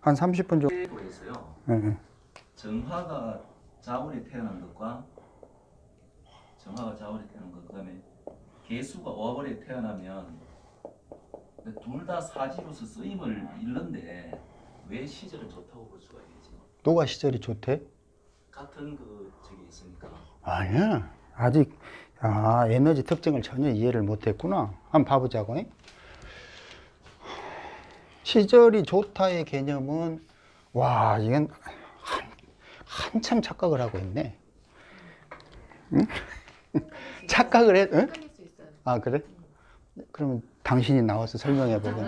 한 30분 정도. 에서요. 네. 정화가 자월에 태어난 것과 정화가 자월에 태어난 것, 그다음에 개수가 오월에 태어나면 둘 다 사지로서 쓰임을 잃는데 왜 시절은 좋다고 볼 수가 있지? 누가 시절이 좋대? 같은 그 저기 있으니까. 아니야. 아직 에너지 특징을 전혀 이해를 못했구나. 한번 봐보자고. 시절이 좋다의 개념은 와 이건 한참 착각을 하고 있네. 응? 착각을 해? 응? 헷갈릴 수 있어요. 아 그래? 그러면 당신이 나와서 설명해 보게.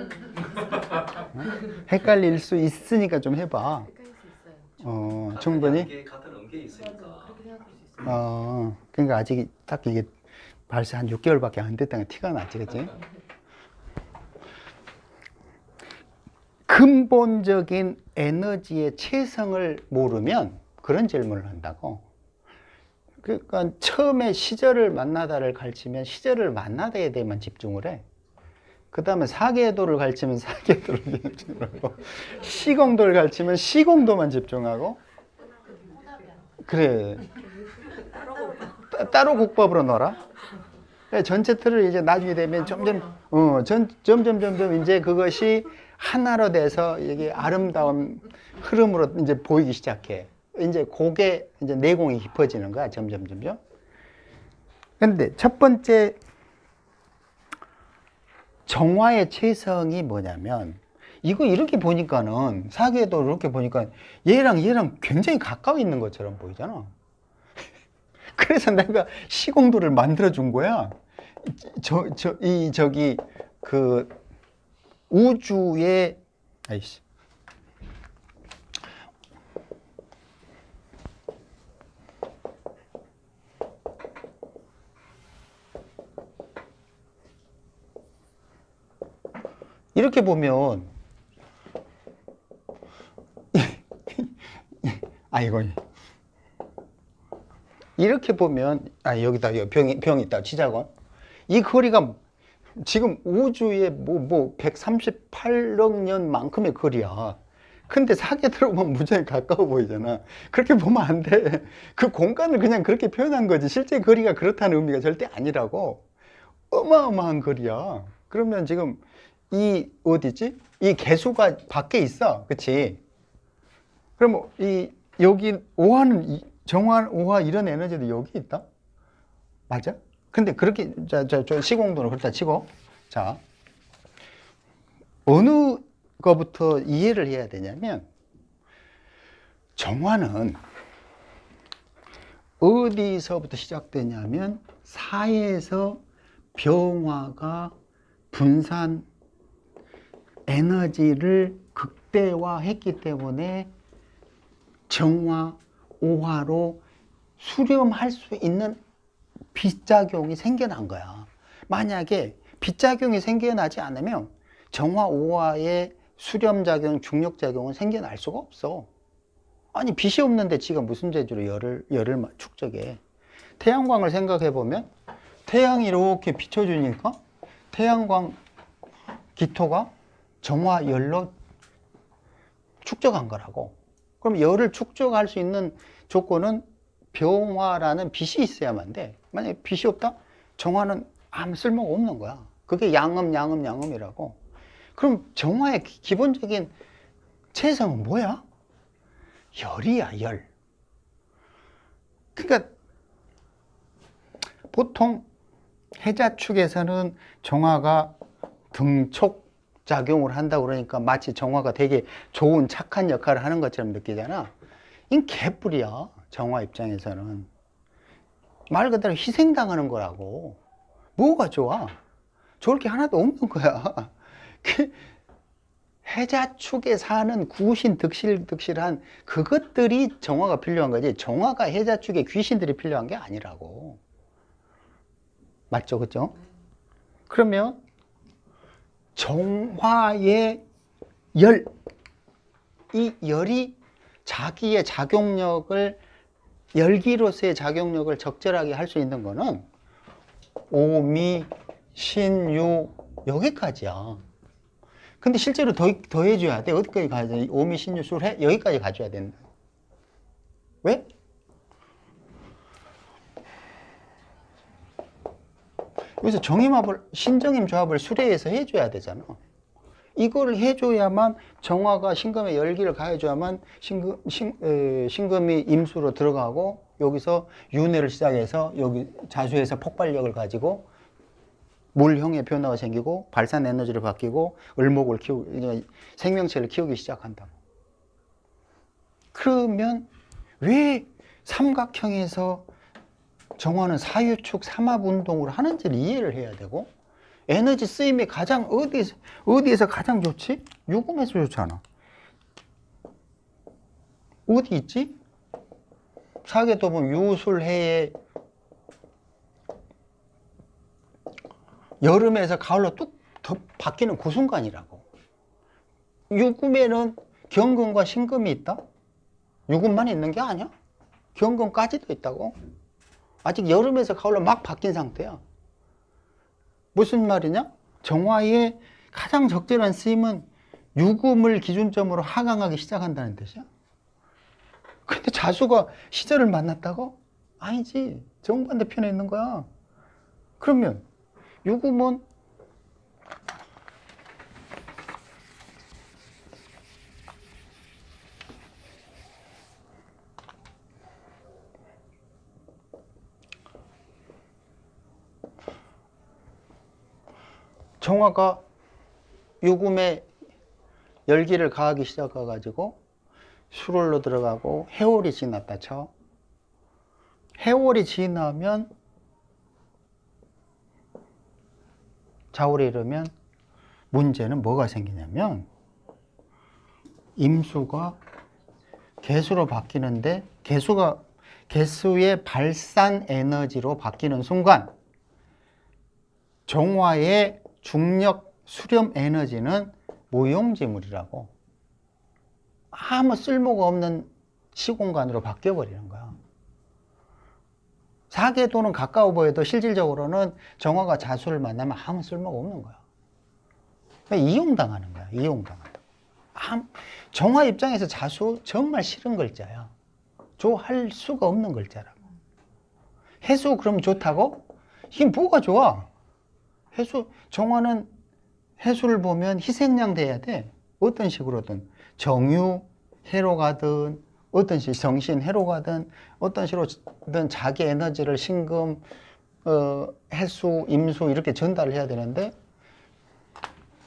헷갈릴 수 있으니까 좀 해봐. 헷갈릴 수 있어요. 충분히. 같은 음계 있으니까. 그렇게 생각할 수 있어요. 그러니까 아직 딱 이게 발사 한 6개월밖에 안 됐다는 게 티가 나지, 그치? 근본적인 에너지의 체성을 모르면 그런 질문을 한다고. 그러니까 처음에 시절을 만나다를 가르치면 시절을 만나다에 대해만 집중을 해. 그 다음에 사계도를 가르치면 사계도를 집중하고, 시공도를 가르치면 시공도만 집중하고, 그래. 따로 국법으로 놀아. 전체 틀을 이제 나중에 되면 점점 이제 그것이 하나로 돼서 이게 아름다운 흐름으로 이제 보이기 시작해. 이제 그게 이제 내공이 깊어지는 거야, 점점. 근데 첫 번째 정화의 체성이 뭐냐면, 이거 이렇게 보니까는, 사계도 이렇게 보니까 얘랑 굉장히 가까워 있는 것처럼 보이잖아. 그래서 내가 시공도를 만들어 준 거야. 그 우주의, 아이씨. 이렇게 보면, 아이고. 이렇게 보면, 여기다, 병 있다, 치자고. 이 거리가 지금 우주의 138억 년만큼의 거리야. 근데 사계 들어보면 무지하게 가까워 보이잖아. 그렇게 보면 안 돼. 그 공간을 그냥 그렇게 표현한 거지. 실제 거리가 그렇다는 의미가 절대 아니라고. 어마어마한 거리야. 그러면 지금 어디지? 이 개수가 밖에 있어. 그치? 그럼 여기 오화는, 정화, 오화 이런 에너지도 여기 있다? 맞아? 근데 그렇게, 저 시공도는 그렇다 치고. 자, 어느 거부터 이해를 해야 되냐면, 정화는 어디서부터 시작되냐면, 사에서 병화가 분산 에너지를 극대화했기 때문에 정화, 오화로 수렴할 수 있는 빛작용이 생겨난 거야. 만약에 빛작용이 생겨나지 않으면 정화, 오화의 수렴작용, 중력작용은 생겨날 수가 없어. 아니, 빛이 없는데 지가 무슨 재주로 열을 축적해. 태양광을 생각해 보면 태양이 이렇게 비춰주니까 태양광 기토가 정화 열로 축적한 거라고. 그럼 열을 축적할 수 있는 조건은 병화라는 빛이 있어야만 돼. 만약에 빛이 없다? 정화는 아무 쓸모가 없는 거야. 그게 양음이라고. 그럼 정화의 기본적인 체성은 뭐야? 열이야, 열. 그러니까 보통 해자축에서는 정화가 등촉 작용을 한다고 그러니까 마치 정화가 되게 좋은 착한 역할을 하는 것처럼 느끼잖아. 이건 개뿔이야. 정화 입장에서는. 말 그대로 희생당하는 거라고. 뭐가 좋아? 좋을 게 하나도 없는 거야. 해자축에 사는 구신 득실한 그것들이 정화가 필요한 거지. 정화가 해자축에 귀신들이 필요한 게 아니라고. 맞죠? 그죠? 그러면 정화의 열, 이 열이 자기의 작용력을, 열기로서의 작용력을 적절하게 할 수 있는 거는 오미, 신유, 여기까지야. 근데 실제로 더 해줘야 돼. 어디까지 가야 돼? 오미, 신유, 술, 해? 여기까지 가줘야 된다. 왜? 그래서 정임합을, 신정임 조합을 수레에서 해줘야 되잖아. 이걸 해줘야만 정화가 신금의 열기를 가해줘야만 신금이 임수로 들어가고 여기서 윤회를 시작해서 여기 자수에서 폭발력을 가지고 물형의 변화가 생기고 발산 에너지를 바뀌고 을목을 키우고 생명체를 키우기 시작한다. 그러면 왜 삼각형에서 정화는 사유축 삼합 운동을 하는지를 이해를 해야 되고 에너지 쓰임이 가장 어디에서 가장 좋지? 유금에서 좋잖아. 어디 있지? 사계도 보면 유술해에 여름에서 가을로 뚝 바뀌는 그 순간이라고. 유금에는 경금과 신금이 있다? 유금만 있는 게 아니야. 경금까지도 있다고. 아직 여름에서 가을로 막 바뀐 상태야. 무슨 말이냐? 정화의 가장 적절한 쓰임은 유금을 기준점으로 하강하기 시작한다는 뜻이야. 근데 자수가 시절을 만났다고? 아니지. 정반대편에 있는 거야. 그러면 유금은 정화가 유금에 열기를 가하기 시작해가지고 수월로 들어가고 해월이 지났다 쳐. 해월이 지나면 자월이 이르면 문제는 뭐가 생기냐면 임수가 개수로 바뀌는데 개수의 발산 에너지로 바뀌는 순간 정화의 중력 수렴 에너지는 무용지물이라고 아무 쓸모가 없는 시공간으로 바뀌어버리는 거야. 사계도는 가까워 보여도 실질적으로는 정화가 자수를 만나면 아무 쓸모가 없는 거야. 이용당하는 거야. 이용당한다. 정화 입장에서 자수 정말 싫은 글자야. 좋아할 수가 없는 글자라고. 해수 그러면 좋다고? 이게 뭐가 좋아? 정화는 해수를 보면 희생양 돼야 돼. 어떤 식으로든 정유 해로 가든 어떤 식 정신 해로 가든 어떤 식으로든 자기 에너지를 신금, 해수, 임수 이렇게 전달을 해야 되는데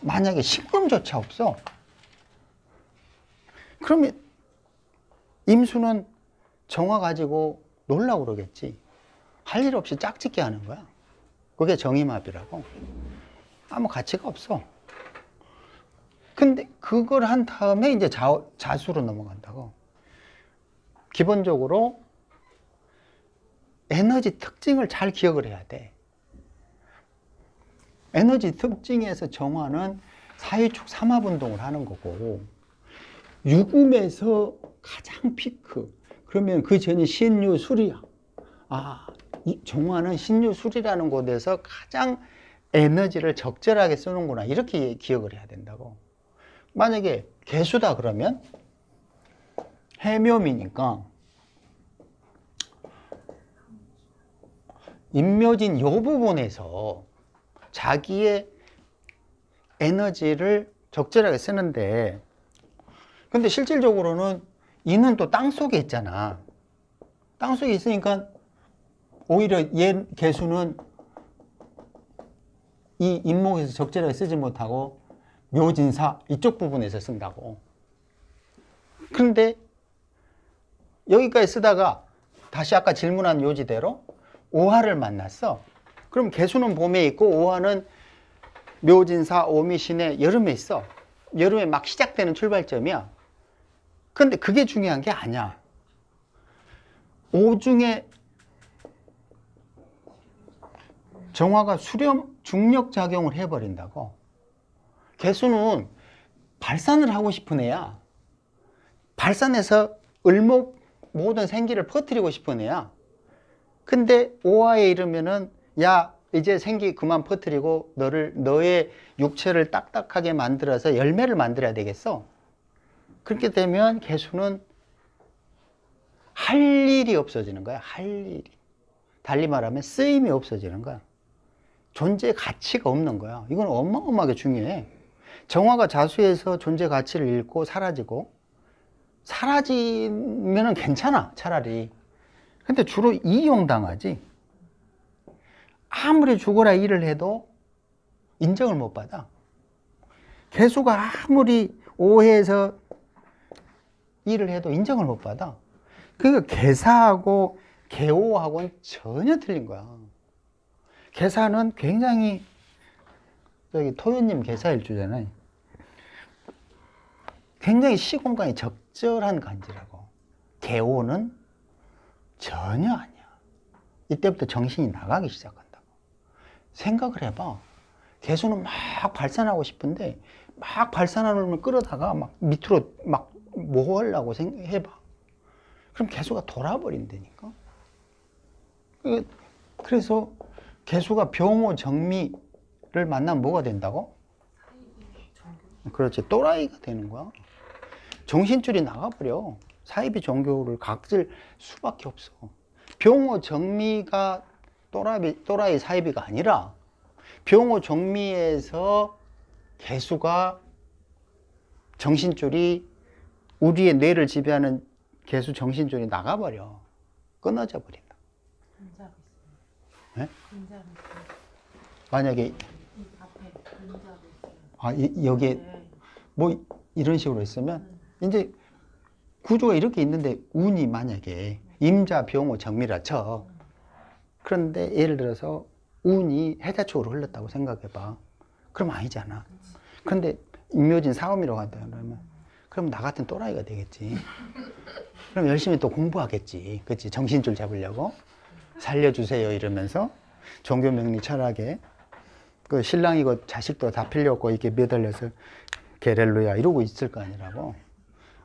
만약에 신금조차 없어. 그러면 임수는 정화 가지고 놀라고 그러겠지. 할 일 없이 짝짓기 하는 거야. 그게 정임합이라고. 아무 가치가 없어. 근데 그걸 한 다음에 이제 자수로 넘어간다고. 기본적으로 에너지 특징을 잘 기억을 해야 돼. 에너지 특징에서 정화는 사유축 삼합 운동을 하는 거고 유금에서 가장 피크. 그러면 그 전이 신유술이야. 이 정화는 신유술이라는 곳에서 가장 에너지를 적절하게 쓰는구나. 이렇게 기억을 해야 된다고. 만약에 개수다 그러면 해묘미니까 임묘진 요 부분에서 자기의 에너지를 적절하게 쓰는데 근데 실질적으로는 이는 또 땅속에 있잖아. 땅속에 있으니까 오히려 얘 개수는 이 임목에서 적절하게 쓰지 못하고 묘진사 이쪽 부분에서 쓴다고. 그런데 여기까지 쓰다가 다시 아까 질문한 요지대로 오화를 만났어. 그럼 개수는 봄에 있고 오화는 묘진사 오미신의 여름에 있어. 여름에 막 시작되는 출발점이야. 근데 그게 중요한 게 아니야. 오중에 정화가 수렴 중력 작용을 해버린다고. 개수는 발산을 하고 싶은 애야. 발산해서 을목 모든 생기를 퍼뜨리고 싶은 애야. 근데 오화에 이르면은 야 이제 생기 그만 퍼뜨리고 너의 육체를 딱딱하게 만들어서 열매를 만들어야 되겠어. 그렇게 되면 개수는 할 일이 없어지는 거야. 할 일이. 달리 말하면 쓰임이 없어지는 거야. 존재 가치가 없는 거야. 이건 어마어마하게 중요해. 정화가 자수해서 존재 가치를 잃고 사라지면은 괜찮아, 차라리. 근데 주로 이용당하지. 아무리 죽어라 일을 해도 인정을 못 받아. 개수가 아무리 오해해서 일을 해도 인정을 못 받아. 그러니까 개사하고 개오하고는 전혀 틀린 거야. 개사는 굉장히, 저기 토요님 개사일주잖아요. 굉장히 시공간이 적절한 간지라고. 개오는 전혀 아니야. 이때부터 정신이 나가기 시작한다고. 생각을 해봐. 개수는 막 발산하고 싶은데 막 발산하는 걸 끌어다가 막 밑으로 막 뭐 하려고 해봐. 그럼 개수가 돌아버린다니까. 그래서 개수가 병호 정미를 만나면 뭐가 된다고? 그렇지, 또라이가 되는 거야. 정신줄이 나가버려. 사이비 종교를 각질 수밖에 없어. 병호 정미가 또라이 사이비가 아니라 병호 정미에서 개수가 정신줄이 우리의 뇌를 지배하는 개수 정신줄이 나가버려. 끊어져 버린다. 근자가 있어요. 네? 근자가 있어요. 만약에 이 앞에 근자가 있어요. 여기에 네. 뭐 이런 식으로 있으면 이제 구조가 이렇게 있는데 운이 만약에 임자 병호 정미라 쳐. 그런데 예를 들어서 운이 해자 쪽으로 흘렀다고 생각해봐. 그럼 아니잖아. 그런데 임묘진 사음이라고 한다 그러면 그럼 나 같은 또라이가 되겠지. 그럼 열심히 또 공부하겠지. 그치? 정신줄 잡으려고. 살려주세요 이러면서 종교명리 철학에 그 신랑이고 자식도 다 필요없고 이렇게 매달려서 게렐루야 이러고 있을 거 아니라고.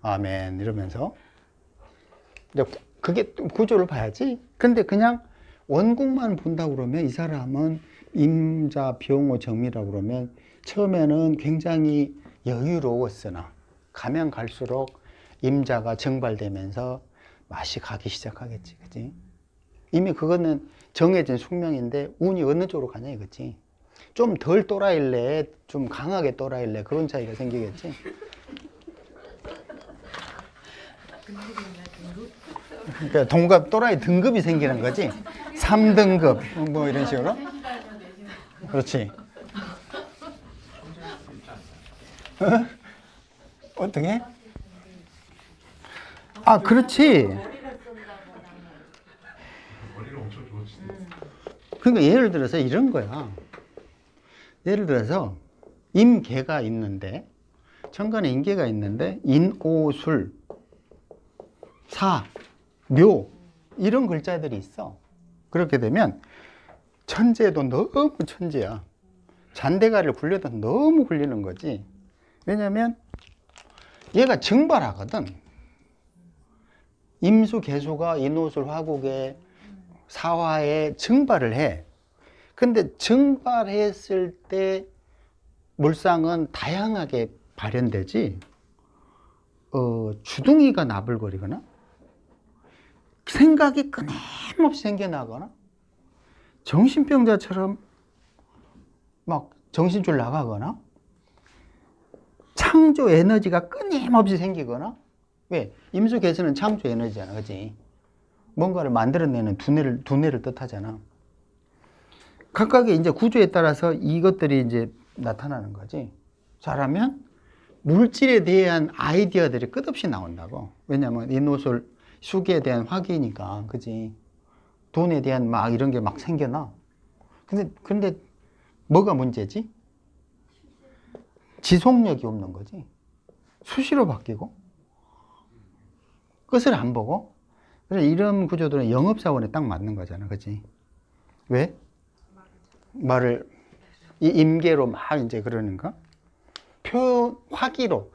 아멘 이러면서. 그게 구조를 봐야지. 근데 그냥 원국만 본다고 그러면 이 사람은 임자 병호 정미라고 그러면 처음에는 굉장히 여유로웠으나 가면 갈수록 임자가 증발되면서 맛이 가기 시작하겠지. 그치? 이미 그거는 정해진 숙명인데 운이 어느 쪽으로 가냐 이거지. 좀 덜 또라일래, 좀 강하게 또라일래 그런 차이가 생기겠지. 그러니까 동갑 또라이 등급이 생기는 거지. 3등급 뭐 이런 식으로. 그렇지. 어떻게? 아, 그렇지. 머리를 엄청 좋아지네. 그러니까 예를 들어서 이런 거야. 예를 들어서 임계가 있는데 천간에 임계가 있는데 인오술 사, 묘 이런 글자들이 있어. 그렇게 되면 천재도 너무 천재야. 잔대가리를 굴려도 너무 굴리는 거지. 왜냐면 얘가 증발하거든. 임수 개수가 인오술 화국에 사화에 증발을 해. 근데 증발했을 때 물상은 다양하게 발현되지. 주둥이가 나불거리거나 생각이 끊임없이 생겨나거나 정신병자처럼 막 정신줄 나가거나 창조 에너지가 끊임없이 생기거나. 왜? 임수 개수는 창조 에너지잖아. 그치? 뭔가를 만들어내는 두뇌를 뜻하잖아. 각각의 이제 구조에 따라서 이것들이 이제 나타나는 거지. 잘하면 물질에 대한 아이디어들이 끝없이 나온다고. 왜냐면 인오술 수기에 대한 화기니까. 그지? 돈에 대한 막 이런 게 막 생겨나. 근데 뭐가 문제지? 지속력이 없는 거지. 수시로 바뀌고 끝을 안 보고. 그래서 이런 구조들은 영업사원에 딱 맞는 거잖아. 그치? 왜? 이 임계로 막 이제 그러는가? 화기로,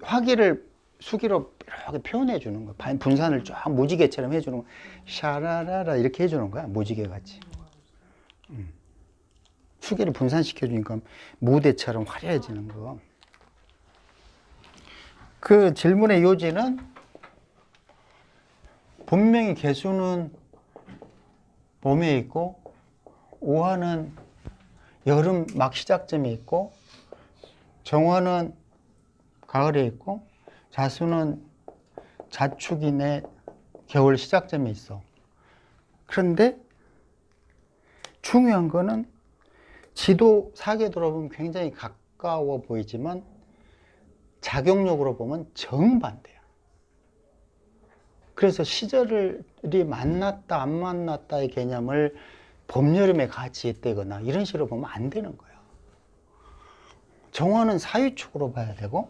화기를 수기로 이렇게 표현해 주는 거야. 분산을 쫙 무지개처럼 해주는 거야. 샤라라라 이렇게 해주는 거야. 무지개 같이. 수계를 분산시켜주니까 무대처럼 화려해지는 거. 그 질문의 요지는 분명히 개수는 봄에 있고 오화는 여름 막 시작점에 있고 정화는 가을에 있고 자수는 자축이네 겨울 시작점에 있어. 그런데 중요한 거는 지도 사계도로 보면 굉장히 가까워 보이지만 작용력으로 보면 정반대야. 그래서 시절이 만났다 안 만났다의 개념을 봄, 여름에 같이 있다거나 이런 식으로 보면 안 되는 거야. 정화는 사유축으로 봐야 되고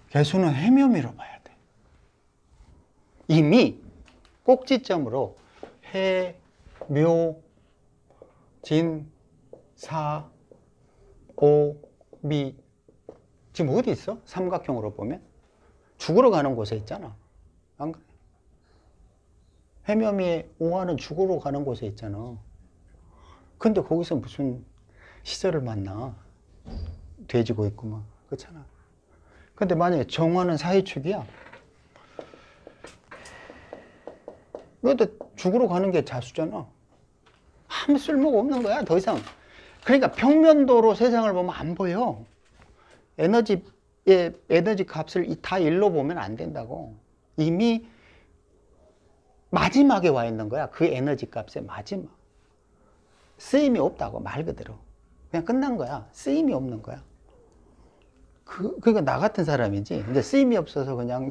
개수는 해묘미로 봐야 돼. 이미 꼭지점으로 해, 묘, 진, 사, 오, 미 지금 어디 있어? 삼각형으로 보면 죽으러 가는 곳에 있잖아. 안 그래? 해묘미의 오화는 죽으러 가는 곳에 있잖아. 근데 거기서 무슨 시절을 만나? 돼지고 있구만. 그렇잖아. 근데 만약에 정화는 사유축이야. 근데 죽으러 가는 게 자수잖아. 아무 쓸모가 없는 거야, 더 이상. 그러니까 평면도로 세상을 보면 안 보여. 에너지 값을 다 일로 보면 안 된다고. 이미 마지막에 와 있는 거야. 그 에너지 값의 마지막. 쓰임이 없다고, 말 그대로. 그냥 끝난 거야. 쓰임이 없는 거야. 그러니까 나 같은 사람이지. 근데 쓰임이 없어서 그냥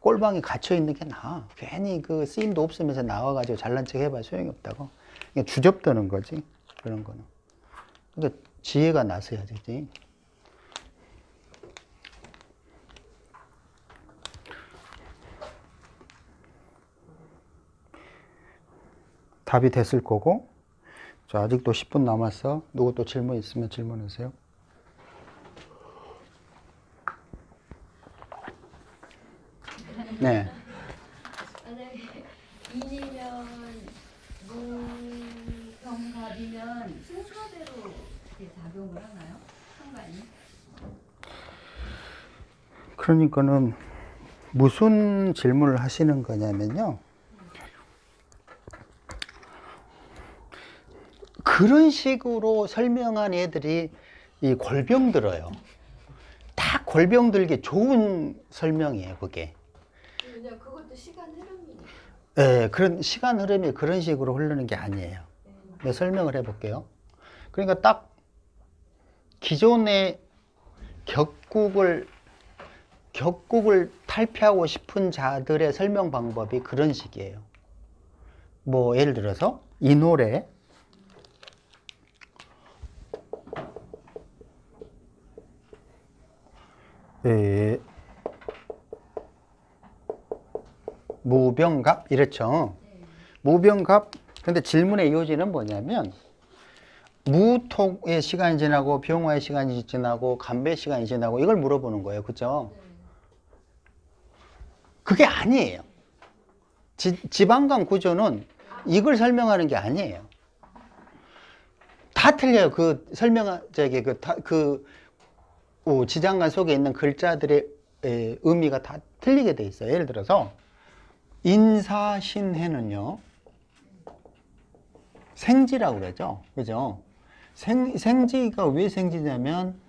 꼴방에 갇혀 있는 게 나아. 괜히 그 쓰임도 없으면서 나와가지고 잘난 척 해봐야 소용이 없다고. 그냥 주접드는 거지. 그런 거는. 그러니까 지혜가 나서야 되지. 답이 됐을 거고. 자, 아직도 10분 남았어. 누구 또 질문 있으면 질문하세요. 네. 만약에 인이면 무병갑이면 순서대로 이렇게 작용을 하나요? 상관이? 그러니까는 무슨 질문을 하시는 거냐면요. 그런 식으로 설명한 애들이 이 골병 들어요. 다 골병 들기 좋은 설명이에요, 그게. 왜냐 그것도 시간 흐름이니까. 네, 그런 시간 흐름이 그런 식으로 흐르는 게 아니에요. 내가 설명을 해볼게요. 그러니까 딱 기존의 격국을 탈피하고 싶은 자들의 설명 방법이 그런 식이에요. 뭐 예를 들어서 이 노래 무병갑 이렇죠. 무병갑. 근데 질문의 요지는 뭐냐면 무톡의 시간이 지나고 병화의 시간이 지나고 간배의 시간이 지나고 이걸 물어보는 거예요. 그죠? 그게 아니에요. 지방간 구조는 이걸 설명하는 게 아니에요. 다 틀려요. 그 지장간 속에 있는 글자들의 의미가 다 틀리게 돼 있어요. 예를 들어서 인사신해는요 생지라고 그러죠. 그죠? 생지가 왜 생지냐면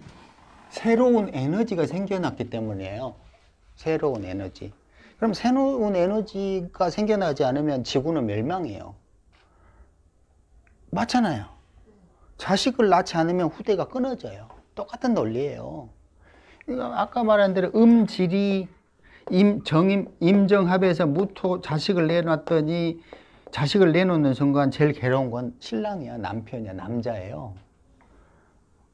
새로운 에너지가 생겨났기 때문이에요. 새로운 에너지. 그럼 새로운 에너지가 생겨나지 않으면 지구는 멸망해요. 맞잖아요. 자식을 낳지 않으면 후대가 끊어져요. 똑같은 논리예요. 그러니까 아까 말한 대로 음지리 임정합에서 무토 자식을 내놨더니 자식을 내놓는 순간 제일 괴로운 건 신랑이야, 남편이야, 남자예요.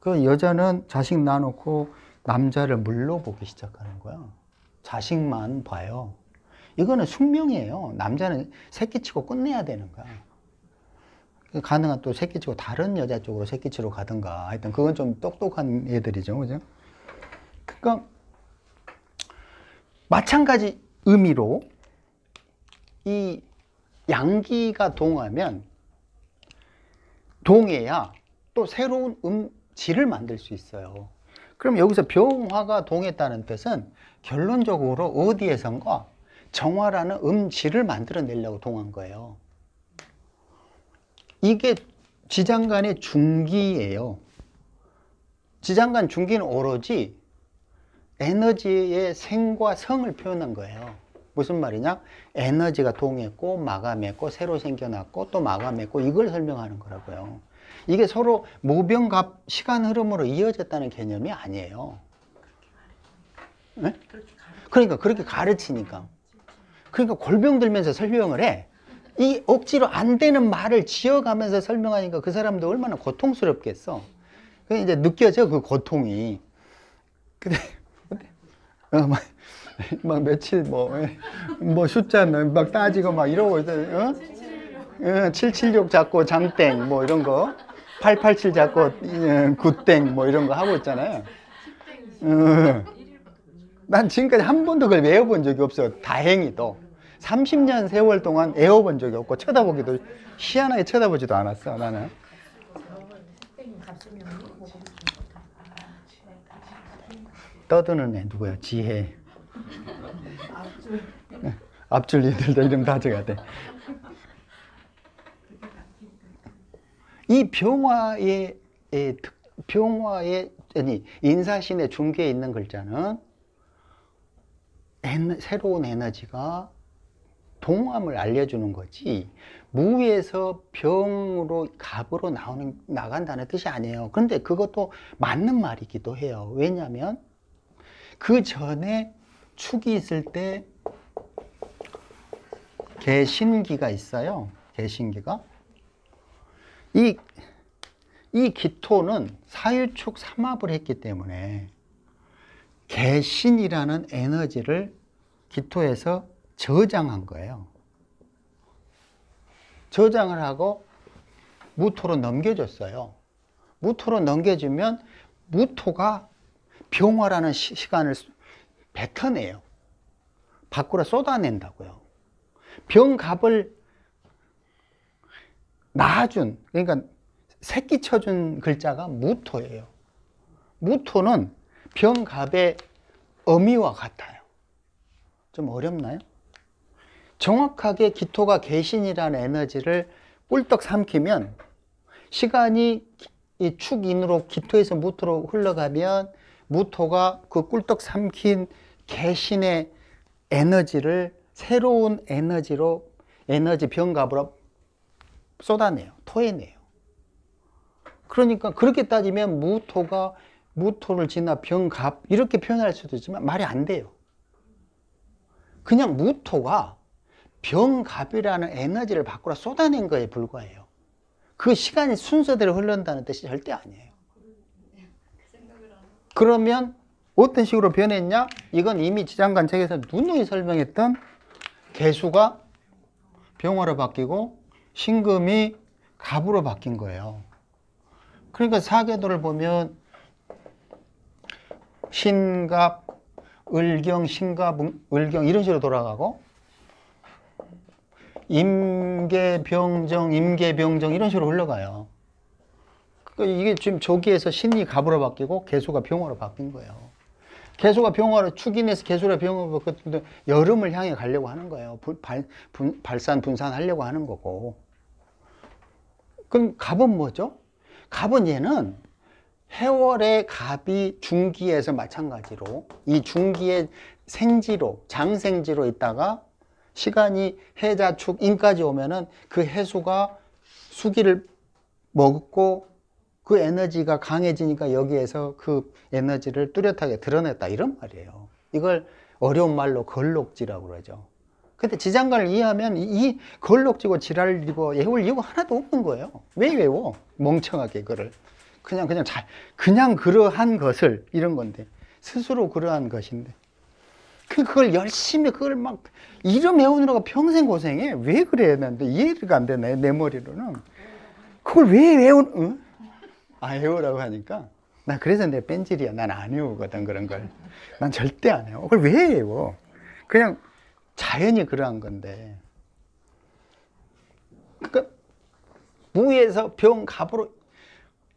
그 여자는 자식 낳아놓고 남자를 물러보기 시작하는 거야. 자식만 봐요. 이거는 숙명이에요. 남자는 새끼치고 끝내야 되는 거야. 가능한 또 새끼치고 다른 여자 쪽으로 새끼치러 가든가 하여튼 그건 좀 똑똑한 애들이죠. 그죠? 그러니까 마찬가지 의미로 이 양기가 동하면 동해야 또 새로운 음질을 만들 수 있어요. 그럼 여기서 병화가 동했다는 뜻은 결론적으로 어디에선가 정화라는 음질을 만들어내려고 동한 거예요. 이게 지장간의 중기예요. 지장간 중기는 오로지 에너지의 생과 성을 표현한 거예요. 무슨 말이냐? 에너지가 동했고 마감했고 새로 생겨났고 또 마감했고 이걸 설명하는 거라고요. 이게 서로 모병갑 시간 흐름으로 이어졌다는 개념이 아니에요. 네? 그러니까 그렇게 가르치니까. 그러니까 골병 들면서 설명을 해. 이 억지로 안 되는 말을 지어가면서 설명하니까 그 사람도 얼마나 고통스럽겠어. 그 이제 느껴져 그 고통이. 근데 막 며칠 뭐 숫자 막 따지고 막 이러고 있어요. 776 잡고 장땡 뭐 이런 거, 887 잡고 굿땡 뭐 이런 거 하고 있잖아요. 난 지금까지 한 번도 그걸 외워본 적이 없어. 다행히도 30년 세월 동안 외워본 적이 없고 쳐다보기도 희한하게 쳐다보지도 않았어. 나는. 떠드는 애 누구야? 지혜. 앞줄 니들도 이름 다 적어야 돼. 이 병화의 아니 인사신의 중계에 있는 글자는 새로운 에너지가 동함을 알려주는 거지 무에서 병으로 갑으로 나간다는 뜻이 아니에요. 그런데 그것도 맞는 말이기도 해요. 왜냐하면 그 전에 축이 있을 때 개신기가 있어요. 개신기가. 이 기토는 사유축 삼합을 했기 때문에 개신이라는 에너지를 기토에서 저장한 거예요. 저장을 하고 무토로 넘겨줬어요. 무토로 넘겨주면 무토가 병화라는 시간을 뱉어내요. 밖으로 쏟아낸다고요. 병갑을 낳아준, 그러니까 새끼 쳐준 글자가 무토예요. 무토는 병갑의 어미와 같아요. 좀 어렵나요? 정확하게 기토가 개신이라는 에너지를 꿀떡 삼키면 시간이 이 축인으로 기토에서 무토로 흘러가면 무토가 그 꿀떡 삼킨 개신의 에너지를 새로운 에너지로 에너지 병갑으로 쏟아내요. 토해내요. 그러니까 그렇게 따지면 무토를 지나 병갑 이렇게 표현할 수도 있지만 말이 안 돼요. 그냥 무토가 병갑이라는 에너지를 밖으로 쏟아낸 거에 불과해요. 그 시간이 순서대로 흐른다는 뜻이 절대 아니에요. 그러면 어떤 식으로 변했냐? 이건 이미 지장간 책에서 누누이 설명했던 개수가 병화로 바뀌고 신금이 갑으로 바뀐 거예요. 그러니까 사계도를 보면 신갑, 을경, 신갑, 을경 이런 식으로 돌아가고 임계병정, 임계병정 이런 식으로 흘러가요. 그러니까 이게 지금 조기에서 신이 갑으로 바뀌고 개수가 병화로 바뀐 거예요. 개수가 병화로 축인해서 개수가 병화로 바뀌었는데 여름을 향해 가려고 하는 거예요. 발산, 분산하려고 하는 거고. 그럼 갑은 뭐죠? 갑은 얘는 해월의 갑이 중기에서 마찬가지로 이 중기의 생지로, 장생지로 있다가 시간이 해자축 임까지 오면은 그 해수가 수기를 먹고 그 에너지가 강해지니까 여기에서 그 에너지를 뚜렷하게 드러냈다 이런 말이에요. 이걸 어려운 말로 걸록지라고 그러죠. 근데 지장간을 이해하면 이 걸록지고 지랄이고 외울 이유가 하나도 없는 거예요. 왜 외워? 멍청하게 그걸. 그냥 그러한 것을 이런 건데 스스로 그러한 것인데 그걸 열심히 그걸 막 이름 외우느라고 평생 고생해. 왜 그래야 되는데 이해가 안 되네 내 머리로는. 그걸 왜 응? 외우라고 하니까 나 그래서 내 뺀질이야. 난 안 외우거든 그런 걸. 난 절대 안 외워. 그걸 왜 외워? 그냥 자연히 그러한 건데. 그러니까 무에서 병, 갑으로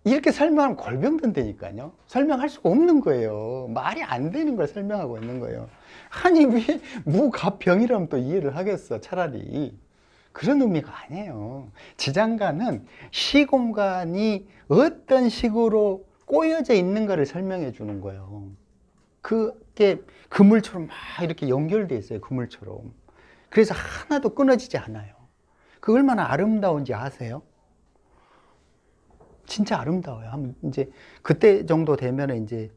이렇게 설명하면 골병 든다니까요. 설명할 수가 없는 거예요. 말이 안 되는 걸 설명하고 있는 거예요. 아니 왜 무, 갑, 병이라면 또 이해를 하겠어 차라리. 그런 의미가 아니에요. 지장간은 시공간이 어떤 식으로 꼬여져 있는 것을 설명해 주는 거예요. 그게 그물처럼 막 이렇게 연결돼 있어요. 그물처럼. 그래서 하나도 끊어지지 않아요. 그 얼마나 아름다운지 아세요? 진짜 아름다워요. 한번 이제 그때 정도 되면 이제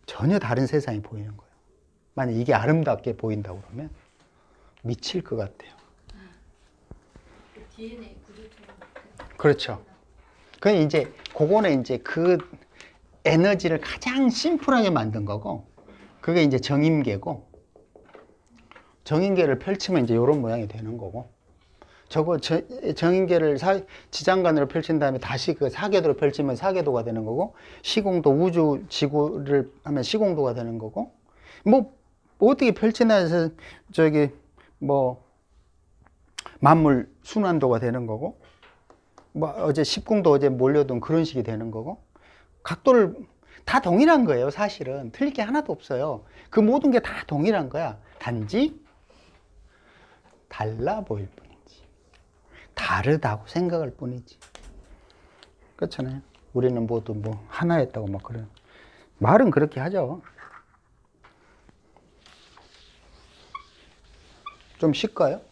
전혀 다른 세상이 보이는 거예요. 만약 이게 아름답게 보인다고 그러면 미칠 것 같아요. DNA 구조처럼. 그렇죠. 그 이제 그거는 이제 그 에너지를 가장 심플하게 만든 거고, 그게 이제 정임계고, 정임계를 펼치면 이제 이런 모양이 되는 거고, 저거 정임계를 지장간으로 펼친 다음에 다시 그 사계도로 펼치면 사계도가 되는 거고, 시공도 우주 지구를 하면 시공도가 되는 거고, 뭐 어떻게 펼치나 해서 저기 뭐 만물 순환도가 되는 거고, 뭐 어제 십궁도 어제 몰려둔 그런 식이 되는 거고, 각도를 다 동일한 거예요. 사실은 틀릴 게 하나도 없어요. 그 모든 게 다 동일한 거야. 단지 달라 보일 뿐이지, 다르다고 생각할 뿐이지. 그렇잖아요. 우리는 모두 뭐 하나였다고 막 그런 말은 그렇게 하죠. 좀 쉴까요?